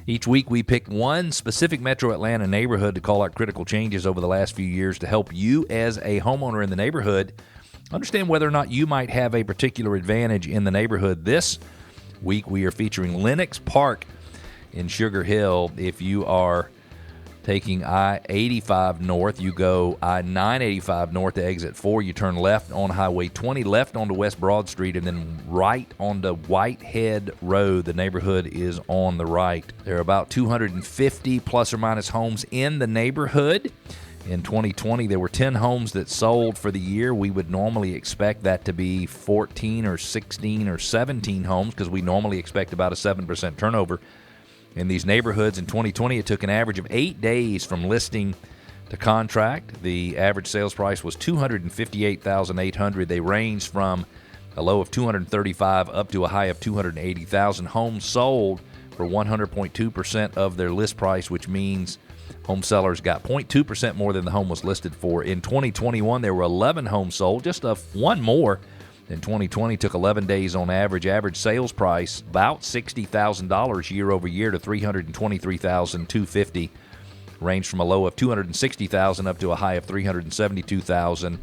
Each week, we pick one specific Metro Atlanta neighborhood to call out critical changes over the last few years to help you as a homeowner in the neighborhood understand whether or not you might have a particular advantage in the neighborhood. This week, we are featuring Lenox Park in Sugar Hill. If you are taking I-85 north, you go I-985 north to exit 4. You turn left on Highway 20, left onto West Broad Street, and then right onto Whitehead Road. The neighborhood is on the right. There are about 250 plus or minus homes in the neighborhood. In 2020, there were 10 homes that sold for the year. We would normally expect that to be 14 or 16 or 17 homes because we normally expect about a 7% turnover. In these neighborhoods in 2020, it took an average of 8 days from listing to contract. The average sales price was $258,800. They ranged from a low of $235,000 up to a high of $280,000. Homes sold for 100.2% of their list price, which means home sellers got 0.2% more than the home was listed for. In 2021, there were 11 homes sold, just one more. In 2020, took 11 days on average. Average sales price about $60,000 year over year to $323,250. Ranged from a low of $260,000 up to a high of $372,000.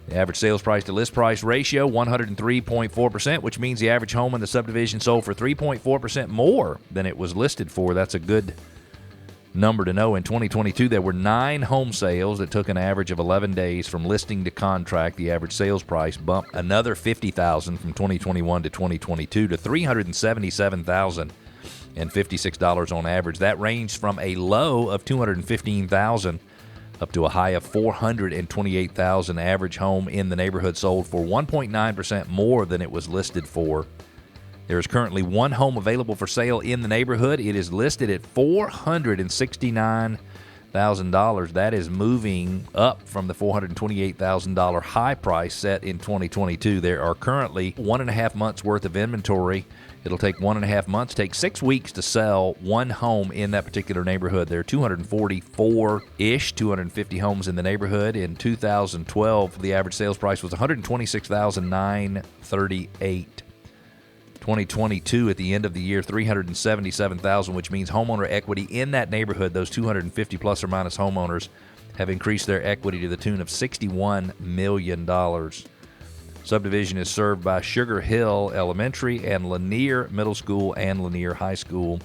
The average sales price to list price ratio 103.4%, which means the average home in the subdivision sold for 3.4% more than it was listed for. That's a good number to know. In 2022, there were 9 home sales that took an average of 11 days from listing to contract. The average sales price bumped another $50,000 from 2021 to 2022 to $377,056 on average. That ranged from a low of $215,000 up to a high of $428,000. Average home in the neighborhood sold for 1.9% more than it was listed for. There is currently one home available for sale in the neighborhood. It is listed at $469,000. That is moving up from the $428,000 high price set in 2022. There are currently 1.5 months worth of inventory. It'll take 1.5 months, take 6 weeks to sell one home in that particular neighborhood. There are 244-ish, 250 homes in the neighborhood. In 2012, the average sales price was $126,938. 2022 at the end of the year, $377,000, which means homeowner equity in that neighborhood, those 250 plus or minus homeowners, have increased their equity to the tune of $61 million. Subdivision is served by Sugar Hill Elementary and Lanier Middle School and Lanier High School.